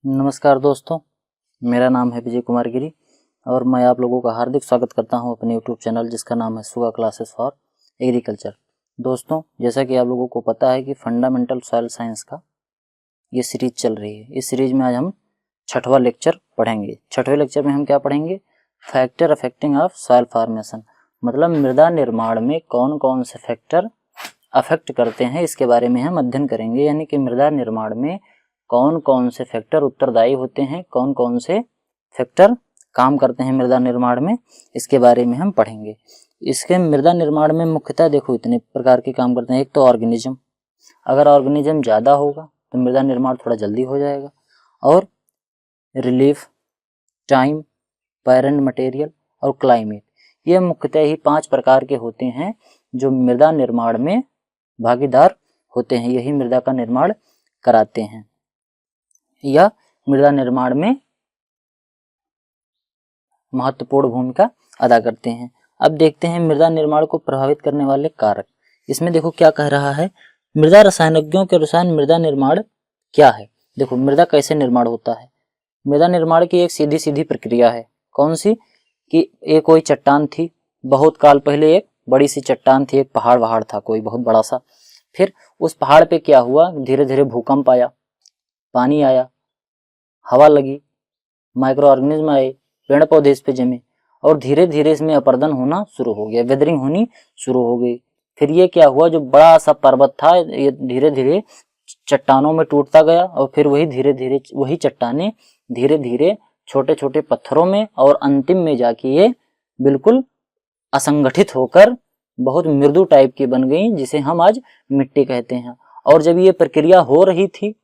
नमस्कार दोस्तों, मेरा नाम है विजय कुमार गिरी और मैं आप लोगों का हार्दिक स्वागत करता हूं अपने यूट्यूब चैनल जिसका नाम है सुगा क्लासेस फॉर एग्रीकल्चर। दोस्तों, जैसा कि आप लोगों को पता है कि फंडामेंटल सॉइल साइंस का ये सीरीज चल रही है। इस सीरीज में आज हम छठवां लेक्चर पढ़ेंगे। छठवें लेक्चर में हम क्या पढ़ेंगे? Factor affecting of soil formation, मतलब मृदा निर्माण में कौन कौन से फैक्टर अफेक्ट करते हैं इसके बारे में हम अध्ययन करेंगे। यानी कि मृदा निर्माण में कौन कौन से फैक्टर उत्तरदायी होते हैं, कौन कौन से फैक्टर काम करते हैं मृदा निर्माण में, इसके बारे में हम पढ़ेंगे। इसके मृदा निर्माण में मुख्यतः देखो इतने प्रकार के काम करते हैं। एक तो ऑर्गेनिज्म, अगर ऑर्गेनिज्म ज़्यादा होगा तो मृदा निर्माण थोड़ा जल्दी हो जाएगा। और रिलीफ, टाइम, पैरेंट मटेरियल और क्लाइमेट, ये मुख्यतः ही 5 प्रकार के होते हैं जो मृदा निर्माण में भागीदार होते हैं। यही मृदा का निर्माण कराते हैं या मृदा निर्माण में महत्वपूर्ण भूमिका अदा करते हैं। अब देखते हैं मृदा निर्माण को प्रभावित करने वाले कारक। इसमें देखो क्या कह रहा है, मृदा रसायनज्ञों के अनुसार मृदा निर्माण क्या है। देखो मृदा कैसे निर्माण होता है। मृदा निर्माण की एक सीधी सीधी प्रक्रिया है। कौन सी? कि एक कोई चट्टान थी, बहुत काल पहले एक बड़ी सी चट्टान थी, एक पहाड़ वहाड़ था कोई बहुत बड़ा सा। फिर उस पहाड़ पे क्या हुआ, धीरे धीरे भूकंप आया, पानी आया, हवा लगी, माइक्रो ऑर्गेनिज्म आए, पेड़ पौधे इस पे जमे और धीरे धीरे इसमें अपर्दन होना शुरू हो गया, वेदरिंग होनी शुरू हो गई। फिर ये क्या हुआ, जो बड़ा सा पर्वत था ये धीरे धीरे चट्टानों में टूटता गया और फिर वही चट्टानें धीरे धीरे छोटे छोटे पत्थरों में और अंतिम में जाके ये बिल्कुल असंगठित होकर बहुत मृदु टाइप की बन गई, जिसे हम आज मिट्टी कहते हैं। और जब ये प्रक्रिया हो रही थी,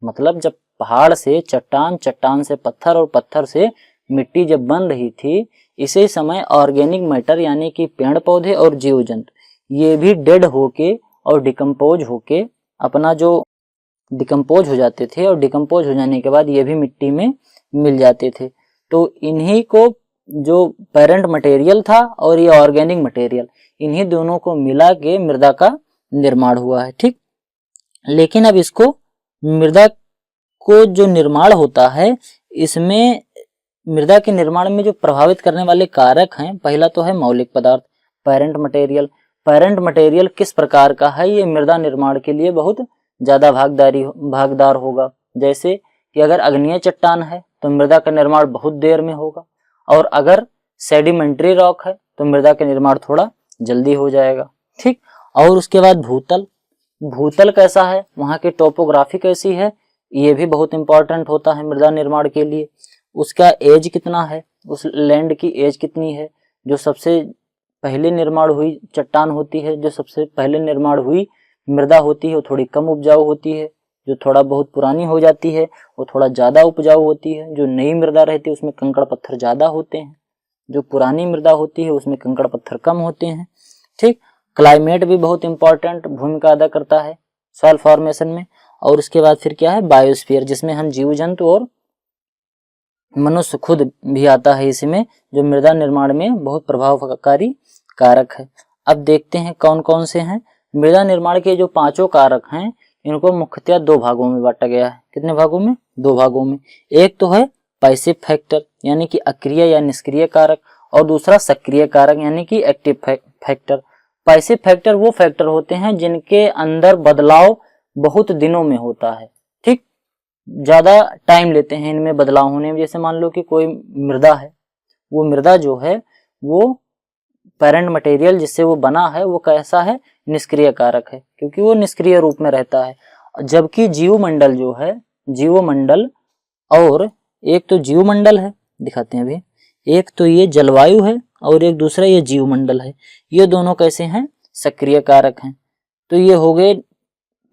मतलब जब पहाड़ से चट्टान, चट्टान से पत्थर और पत्थर से मिट्टी जब बन रही थी, इसी समय ऑर्गेनिक मैटर यानी कि पेड़ पौधे और जीव जंतु ये भी डेड होके और डिकम्पोज होके अपना जो डिकम्पोज हो जाते थे और डिकम्पोज हो जाने के बाद ये भी मिट्टी में मिल जाते थे। तो इन्हीं को जो पेरेंट मटेरियल था और ये ऑर्गेनिक मटेरियल, इन्हीं दोनों को मिला के मृदा का निर्माण हुआ है। ठीक, लेकिन अब इसको मृदा को जो निर्माण होता है, इसमें मृदा के निर्माण में जो प्रभावित करने वाले कारक हैं, पहला तो है मौलिक पदार्थ, पेरेंट मटेरियल। पेरेंट मटेरियल किस प्रकार का है, ये मृदा निर्माण के लिए बहुत ज्यादा भागदार होगा। जैसे कि अगर अग्नीय चट्टान है तो मृदा का निर्माण बहुत देर में होगा, और अगर सेडिमेंट्री रॉक है तो मृदा का निर्माण थोड़ा जल्दी हो जाएगा। ठीक, और उसके बाद भूतल। भूतल कैसा है, वहाँ की टोपोग्राफी कैसी है, ये भी बहुत इंपॉर्टेंट होता है मृदा निर्माण के लिए। उसका एज कितना है, उस लैंड की एज कितनी है, जो सबसे पहले निर्माण हुई चट्टान होती है, जो सबसे पहले निर्माण हुई मृदा होती है, वो थोड़ी कम उपजाऊ होती है। जो थोड़ा बहुत पुरानी हो जाती है वो थोड़ा ज्यादा उपजाऊ होती है। जो नई मृदा रहती है उसमें कंकड़ पत्थर ज्यादा होते हैं, जो पुरानी मृदा होती है उसमें कंकड़ पत्थर कम होते हैं। ठीक, क्लाइमेट भी बहुत इंपॉर्टेंट भूमिका अदा करता है सॉइल फॉर्मेशन में। और उसके बाद फिर क्या है, बायोस्फीयर, जिसमें हम जीव जंतु और मनुष्य खुद भी आता है इसमें, जो मृदा निर्माण में बहुत प्रभावकारी कारक है। अब देखते हैं कौन कौन से हैं। मृदा निर्माण के जो 5 कारक हैं, इनको मुख्यतः 2 भागों में बांटा गया है। कितने भागों में? 2 भागों में। एक तो है पैसिव फैक्टर यानी कि अक्रिय या निष्क्रिय कारक, और दूसरा सक्रिय कारक यानी कि एक्टिव फैक्टर। पैसिव फैक्टर वो फैक्टर होते हैं जिनके अंदर बदलाव बहुत दिनों में होता है। ठीक, ज्यादा टाइम लेते हैं इनमें बदलाव होने में। जैसे मान लो कि कोई मृदा है, वो मृदा जो है वो पेरेंट मटेरियल जिससे वो बना है वो कैसा है, निष्क्रिय कारक है, क्योंकि वो निष्क्रिय रूप में रहता है। जबकि जीवमंडल जो है, जीवमंडल, और एक तो जीवमंडल है, दिखाते हैं अभी, एक तो ये जलवायु है और एक दूसरा ये जीवमंडल है, ये दोनों कैसे हैं, सक्रिय कारक हैं। तो ये हो गए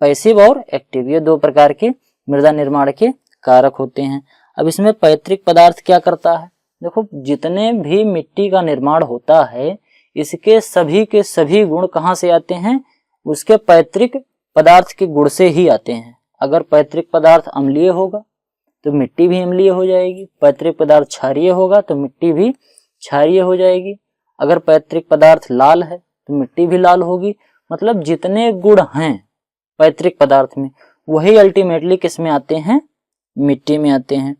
पैसिव और एक्टिव, ये 2 प्रकार के मृदा निर्माण के कारक होते हैं। अब इसमें पैतृक पदार्थ क्या करता है, देखो जितने भी मिट्टी का निर्माण होता है इसके सभी के सभी गुण कहाँ से आते हैं, उसके पैतृक पदार्थ के गुण से ही आते हैं। अगर पैतृक पदार्थ अम्लीय होगा तो मिट्टी भी अम्लीय हो जाएगी, पैतृक पदार्थ क्षारीय होगा तो मिट्टी भी क्षारीय हो जाएगी, अगर पैतृक पदार्थ लाल है तो मिट्टी भी लाल होगी। मतलब जितने गुण हैं पैतृक पदार्थ में वही अल्टीमेटली किस में आते हैं, मिट्टी में आते हैं।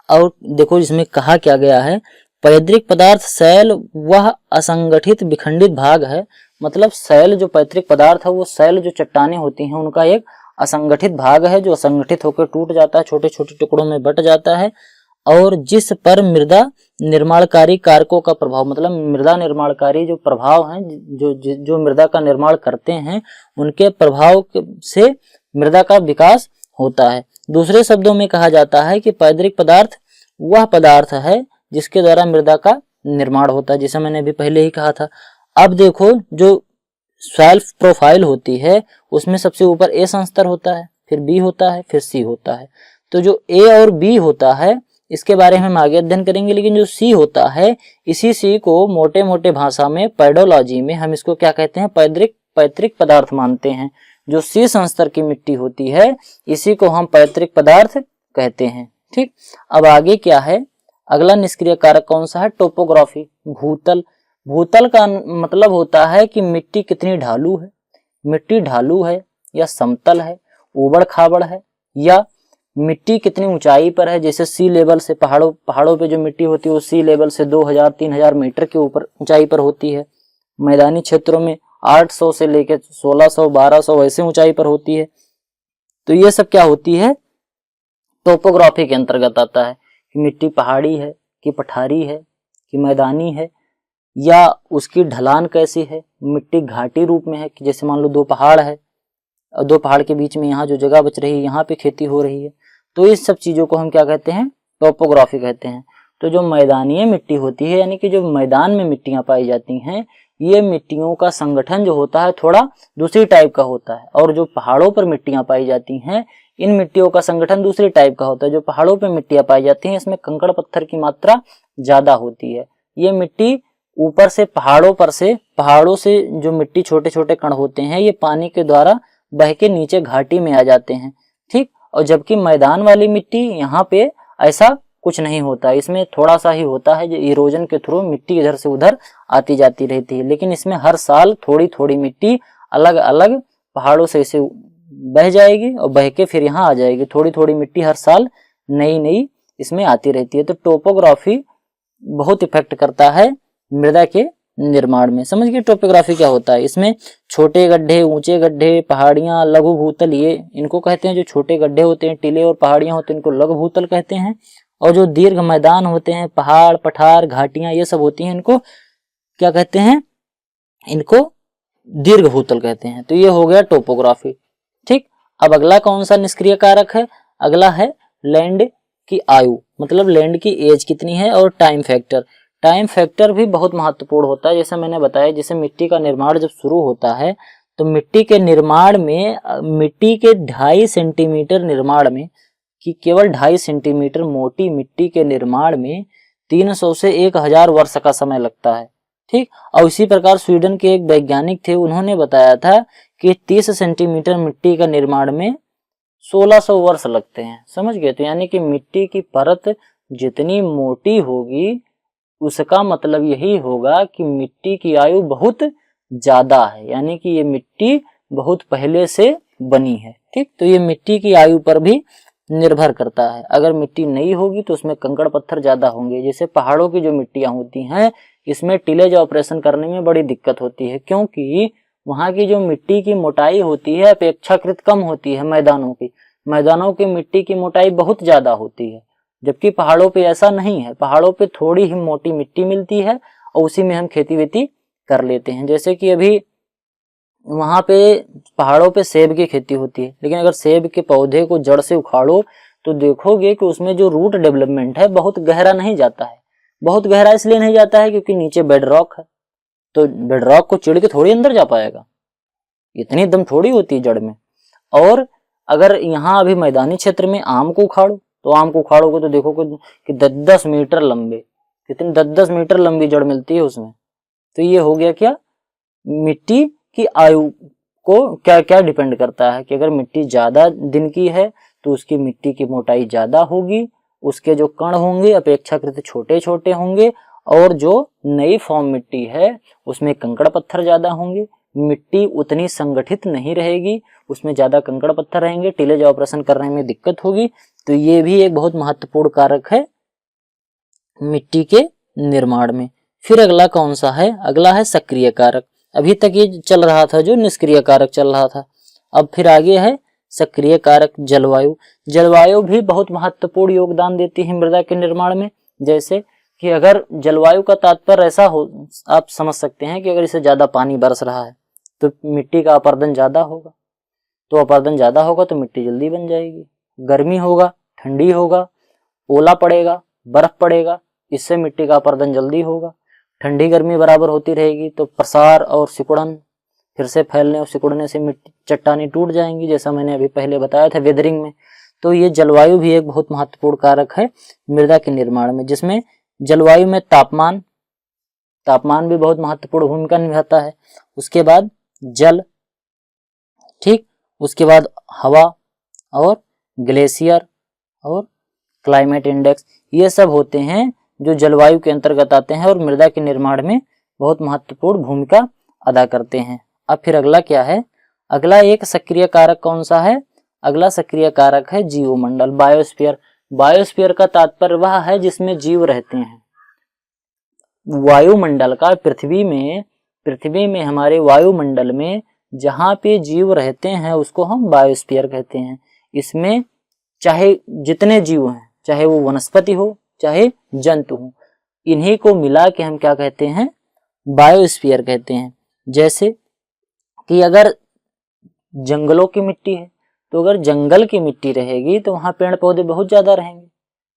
और देखो इसमें कहा क्या गया है, पैतृक पदार्थ शैल वह असंगठित विखंडित भाग है। मतलब शैल जो पैतृक पदार्थ है वो शैल जो चट्टानें होती हैं उनका एक असंगठित भाग है जो असंगठित होकर टूट जाता है, छोटे छोटे टुकड़ों में बट जाता है, और जिस पर मृदा निर्माणकारी कारकों का प्रभाव, मतलब मृदा निर्माणकारी जो प्रभाव हैं जो मृदा का निर्माण करते हैं उनके प्रभाव से मृदा का विकास होता है। दूसरे शब्दों में कहा जाता है कि पैतृक पदार्थ वह पदार्थ है जिसके द्वारा मृदा का निर्माण होता है, जैसे मैंने अभी पहले ही कहा था। अब देखो जो सॉइल प्रोफाइल होती है उसमें सबसे ऊपर ए संस्तर होता है, फिर बी होता है, फिर सी होता है। तो जो ए और बी होता है इसके बारे में हम आगे अध्ययन करेंगे, लेकिन जो सी होता है इसी सी को मोटे मोटे भाषा में पैडोलॉजी में हम इसको क्या कहते हैं, पैतृक पदार्थ मानते हैं। जो सी संस्तर की मिट्टी होती है इसी को हम पैतृक पदार्थ कहते हैं। ठीक, अब आगे क्या है, अगला निष्क्रिय कारक कौन सा है, टोपोग्राफी, भूतल। भूतल का मतलब होता है कि मिट्टी कितनी ढालू है, मिट्टी ढालू है या समतल है, ऊबड़ खाबड़ है, या मिट्टी कितनी ऊंचाई पर है। जैसे सी लेवल से पहाड़ों पे जो मिट्टी होती है वो सी लेवल से 2000-3000 मीटर के ऊपर ऊंचाई पर होती है। मैदानी क्षेत्रों में 800 से लेकर 1600-1200 ऐसे ऊंचाई पर होती है। तो ये सब क्या होती है, टोपोग्राफी के अंतर्गत आता है कि मिट्टी पहाड़ी है कि पठारी है कि मैदानी है, या उसकी ढलान कैसी है, मिट्टी घाटी रूप में है कि जैसे मान लो दो पहाड़ है और दो पहाड़ के बीच में यहाँ जो जगह बच रही है यहाँ पे खेती हो रही है। तो इस सब चीजों को हम क्या कहते हैं, टोपोग्राफी कहते हैं। तो जो मैदानी मिट्टी होती है यानी कि जो मैदान में मिट्टियां पाई जाती हैं, ये मिट्टियों का संगठन जो होता है थोड़ा दूसरी टाइप का होता है, और जो पहाड़ों पर मिट्टियां पाई जाती हैं इन मिट्टियों का संगठन दूसरी टाइप का होता है। जो पहाड़ों पर मिट्टियां पाई जाती हैं इसमें कंकड़ पत्थर की मात्रा ज्यादा होती है। ये मिट्टी ऊपर से पहाड़ों से जो मिट्टी छोटे छोटे कण होते हैं ये पानी के द्वारा बह के नीचे घाटी में आ जाते हैं। ठीक, और जबकि मैदान वाली मिट्टी यहाँ पे ऐसा कुछ नहीं होता, इसमें थोड़ा सा ही होता है जो इरोजन के थ्रू मिट्टी इधर से उधर आती जाती रहती है। लेकिन इसमें हर साल थोड़ी थोड़ी मिट्टी अलग अलग पहाड़ों से इसे बह जाएगी और बह के फिर यहाँ आ जाएगी। थोड़ी थोड़ी मिट्टी हर साल नई नई इसमें आती रहती है। तो टोपोग्राफी बहुत इफेक्ट करता है मृदा के निर्माण में। समझ गए टोपोग्राफी क्या होता है। इसमें छोटे गड्ढे, ऊंचे गड्ढे, पहाड़ियां, लघु भूतल, ये इनको कहते हैं। जो छोटे गड्ढे होते हैं, टीले और पहाड़ियां होते हैं, इनको लघु भूतल कहते हैं। और जो दीर्घ मैदान होते हैं, पहाड़, पठार, घाटियां ये सब होती हैं, इनको क्या कहते हैं, इनको दीर्घ भूतल कहते हैं। तो ये हो गया टोपोग्राफी। ठीक, अब अगला कौन सा निष्क्रिय कारक है, अगला है लैंड की आयु, मतलब लैंड की एज कितनी है, और टाइम फैक्टर। टाइम फैक्टर भी बहुत महत्वपूर्ण होता है। जैसे मैंने बताया, जैसे मिट्टी का निर्माण जब शुरू होता है तो मिट्टी के निर्माण में, मिट्टी के 2.5 सेंटीमीटर निर्माण में, कि केवल 2.5 सेंटीमीटर मोटी मिट्टी के निर्माण में 300 से 1000 वर्ष का समय लगता है। ठीक, और इसी प्रकार स्वीडन के एक वैज्ञानिक थे, उन्होंने बताया था कि 30 सेंटीमीटर मिट्टी का निर्माण में 1600 वर्ष लगते हैं। समझ गए। तो यानी कि मिट्टी की परत जितनी मोटी होगी उसका मतलब यही होगा कि मिट्टी की आयु बहुत ज्यादा है, यानी कि ये मिट्टी बहुत पहले से बनी है। ठीक, तो ये मिट्टी की आयु पर भी निर्भर करता है। अगर मिट्टी नई होगी तो उसमें कंकड़ पत्थर ज्यादा होंगे। जैसे पहाड़ों की जो मिट्टियां होती हैं इसमें टिलेज ऑपरेशन करने में बड़ी दिक्कत होती है, क्योंकि वहां की जो मिट्टी की मोटाई होती है अपेक्षाकृत कम होती है मैदानों की मिट्टी की मोटाई बहुत ज्यादा होती है, जबकि पहाड़ों पे ऐसा नहीं है। पहाड़ों पे थोड़ी ही मोटी मिट्टी मिलती है और उसी में हम खेती वेती कर लेते हैं। जैसे कि अभी वहां पे पहाड़ों पे सेब की खेती होती है, लेकिन अगर सेब के पौधे को जड़ से उखाड़ो तो देखोगे कि उसमें जो रूट डेवलपमेंट है बहुत गहरा नहीं जाता है। बहुत गहरा इसलिए नहीं जाता है क्योंकि नीचे बेड रॉक है, तो बेड रॉक को चिड़ के थोड़ी अंदर जा पाएगा, इतनी दम थोड़ी होती है जड़ में। और अगर यहाँ अभी मैदानी क्षेत्र में आम को उखाड़ो तो आम को उखाड़ोगे तो देखोगे कि 10-10 मीटर लंबे, कितनी 10-10 मीटर लंबी जड़ मिलती है उसमें। तो ये हो गया क्या, मिट्टी की आयु को क्या क्या डिपेंड करता है कि अगर मिट्टी ज्यादा दिन की है तो उसकी मिट्टी की मोटाई ज्यादा होगी, उसके जो कण होंगे अपेक्षाकृत छोटे छोटे होंगे, और जो नई फॉर्म मिट्टी है उसमें कंकड़ पत्थर ज्यादा होंगे। मिट्टी उतनी संगठित नहीं रहेगी, उसमें ज्यादा कंकड़ पत्थर रहेंगे, टिलेज ऑपरेशन करने में दिक्कत होगी, तो ये भी एक बहुत महत्वपूर्ण कारक है मिट्टी के निर्माण में। फिर अगला कौन सा है? अगला है सक्रिय कारक। अभी तक ये चल रहा था जो निष्क्रिय कारक चल रहा था, अब फिर आगे है सक्रिय कारक जलवायु। जलवायु भी बहुत महत्वपूर्ण योगदान देती है मृदा के निर्माण में। जैसे कि अगर जलवायु का तात्पर्य ऐसा हो, आप समझ सकते हैं कि अगर इसे ज्यादा पानी बरस रहा है तो मिट्टी का अपरदन ज्यादा होगा, तो अपरदन ज्यादा होगा तो मिट्टी जल्दी बन जाएगी। गर्मी होगा, ठंडी होगा, ओला पड़ेगा, बर्फ पड़ेगा, इससे मिट्टी का अपरदन जल्दी होगा। ठंडी गर्मी बराबर होती रहेगी तो प्रसार और सिकुड़न, फिर से फैलने और सिकुड़ने से मिट्टी चट्टानी टूट जाएंगी, जैसा मैंने अभी पहले बताया था वेदरिंग में। तो ये जलवायु भी एक बहुत महत्वपूर्ण कारक है मृदा के निर्माण में, जिसमें जलवायु में तापमान भी बहुत महत्वपूर्ण भूमिका निभाता है। उसके बाद जल, ठीक, उसके बाद हवा और ग्लेशियर और क्लाइमेट इंडेक्स, ये सब होते हैं जो जलवायु के अंतर्गत आते हैं और मृदा के निर्माण में बहुत महत्वपूर्ण भूमिका अदा करते हैं। अब फिर अगला क्या है? अगला एक सक्रिय कारक कौन सा है? अगला सक्रिय कारक है जीवमंडल, बायोस्फीयर। बायोस्फीयर का तात्पर्य वह है जिसमें जीव रहते हैं। वायुमंडल का, पृथ्वी में हमारे वायुमंडल में जहां पे जीव रहते हैं उसको हम बायोस्फीयर कहते हैं। इसमें चाहे जितने जीव हैं, चाहे वो वनस्पति हो चाहे जंतु हो, इन्हीं को मिला के हम क्या कहते हैं? बायोस्फीयर कहते हैं। जैसे कि अगर जंगलों की मिट्टी है तो अगर जंगल की मिट्टी रहेगी तो वहां पेड़ पौधे बहुत ज्यादा रहेंगे,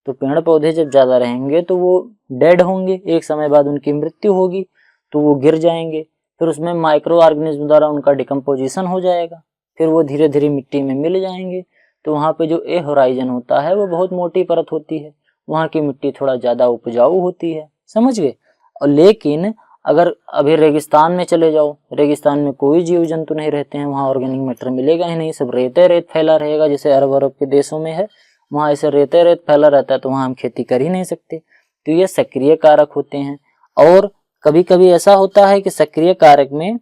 तो पेड़ पौधे जब ज्यादा रहेंगे तो वो डेड होंगे, एक समय बाद उनकी मृत्यु होगी, तो वो गिर जाएंगे, फिर उसमें माइक्रो ऑर्गेनिज्म द्वारा उनका डिकम्पोजिशन हो जाएगा, फिर वो धीरे धीरे मिट्टी में मिल जाएंगे। तो वहां पे जो ए होराइजन होता है वो बहुत मोटी परत होती है, वहां की मिट्टी थोड़ा ज्यादा उपजाऊ होती है, समझ गए। और लेकिन अगर अभी रेगिस्तान में चले जाओ, रेगिस्तान में कोई जीव जंतु नहीं रहते हैं, वहां ऑर्गेनिक मैटर मिलेगा ही नहीं, सब रेत फैला रहेगा, जैसे अरब के देशों में है, वहां ऐसे रेत फैला रहता है, तो वहां हम खेती कर ही नहीं सकते। तो ये सक्रिय कारक होते हैं। और कभी कभी ऐसा होता है कि सक्रिय कारक में,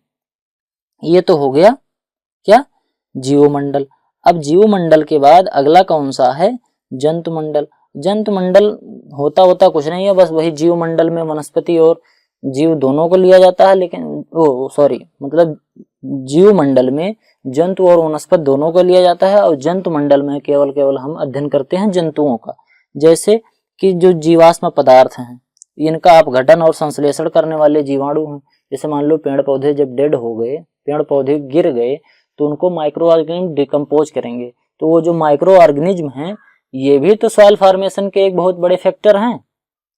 ये तो हो गया क्या? जीवमंडल। अब जीवमंडल के बाद अगला कौन सा है? जंतुमंडल। जंतुमंडल होता कुछ नहीं है, बस वही जीवमंडल में वनस्पति और जीव दोनों को लिया जाता है, लेकिन मतलब जीवमंडल में जंतु और वनस्पति दोनों को लिया जाता है, और जंतुमंडल में केवल हम अध्ययन करते हैं जंतुओं का। जैसे कि जो जीवाश्म पदार्थ हैं, इनका अपघटन और संश्लेषण करने वाले जीवाणु हैं। जैसे मान लो पेड़ पौधे जब डेड हो गए, पेड़ पौधे गिर गए, तो उनको माइक्रो ऑर्गेनिज्म डिकम्पोज करेंगे, तो वो जो माइक्रो ऑर्गेनिज्म हैं ये भी तो सॉइल फॉर्मेशन के एक बहुत बड़े फैक्टर हैं,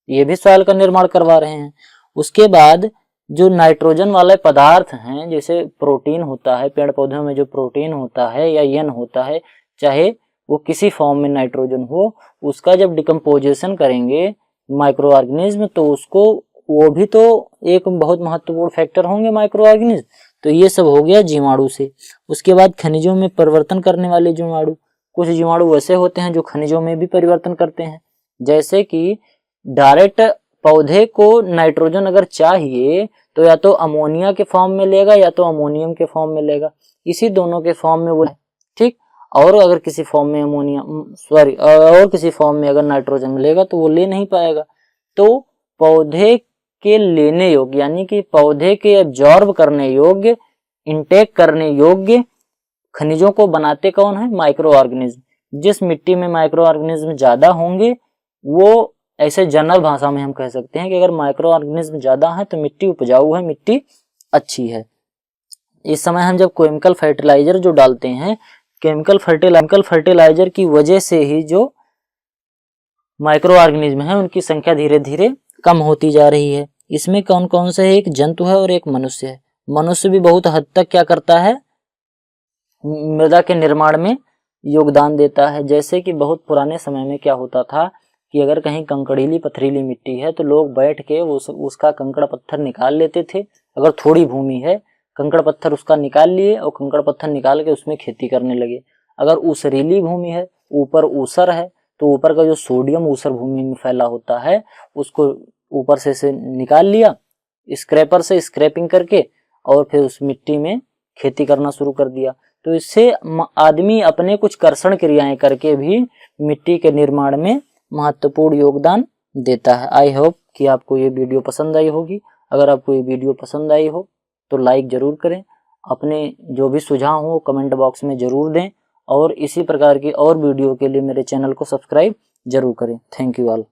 ये भी सॉइल का निर्माण करवा रहे हैं। उसके बाद जो नाइट्रोजन वाले पदार्थ हैं, जैसे प्रोटीन होता है, पेड़ पौधों में जो प्रोटीन होता है या यन होता है, चाहे वो किसी फॉर्म में नाइट्रोजन हो, उसका जब डिकम्पोजिशन करेंगे माइक्रो ऑर्गेनिज्म, तो उसको, वो भी तो एक बहुत महत्वपूर्ण फैक्टर होंगे माइक्रो ऑर्गेनिज्म। तो ये सब हो गया जीवाणु से। उसके बाद खनिजों में परिवर्तन करने वाले जीवाणु, कुछ जीवाणु ऐसे होते हैं जो खनिजों में भी परिवर्तन करते हैं। जैसे कि डायरेक्ट पौधे को नाइट्रोजन अगर चाहिए तो या तो अमोनिया के फॉर्म में लेगा या तो अमोनियम के फॉर्म में लेगा, इसी दोनों के फॉर्म में वो, ठीक। और अगर किसी फॉर्म में और किसी फॉर्म में अगर नाइट्रोजन मिलेगा तो वो ले नहीं पाएगा। तो पौधे के लेने योग्य, यानी कि पौधे के एब्जॉर्ब करने योग्य, इंटेक करने योग्य खनिजों को बनाते कौन है? Micro organism. जिस मिट्टी में माइक्रो ऑर्गेनिज्म ज्यादा होंगे, वो ऐसे जनरल भाषा में हम कह सकते हैं कि अगर माइक्रो ऑर्गेनिज्म ज्यादा है तो मिट्टी उपजाऊ है, मिट्टी अच्छी है। इस समय हम जब केमिकल फर्टिलाइजर जो डालते हैं, केमिकल फर्टिलाइजर की वजह से ही जो माइक्रो ऑर्गेनिज्म है उनकी संख्या धीरे धीरे कम होती जा रही है। इसमें कौन कौन से है? एक जंतु है और एक मनुष्य है। मनुष्य भी बहुत हद तक क्या करता है? मृदा के निर्माण में योगदान देता है। जैसे कि बहुत पुराने समय में क्या होता था कि अगर कहीं कंकड़ीली पथरीली मिट्टी है तो लोग बैठ के उसका कंकड़ पत्थर निकाल लेते थे। अगर थोड़ी भूमि है, कंकड़ पत्थर उसका निकाल लिए और कंकड़ पत्थर निकाल के उसमें खेती करने लगे। अगर ऊसरीली भूमि है, ऊपर ऊसर है, तो ऊपर का जो सोडियम ऊसर भूमि में फैला होता है उसको ऊपर से निकाल लिया स्क्रैपर से, स्क्रैपिंग करके, और फिर उस मिट्टी में खेती करना शुरू कर दिया। तो इससे आदमी अपने कुछ कर्षण क्रियाएं करके भी मिट्टी के निर्माण में महत्वपूर्ण योगदान देता है। आई होप कि आपको ये वीडियो पसंद आई होगी। अगर आपको ये वीडियो पसंद आई हो तो लाइक जरूर करें, अपने जो भी सुझाव हो कमेंट बॉक्स में जरूर दें, और इसी प्रकार की और वीडियो के लिए मेरे चैनल को सब्सक्राइब जरूर करें। Thank you all.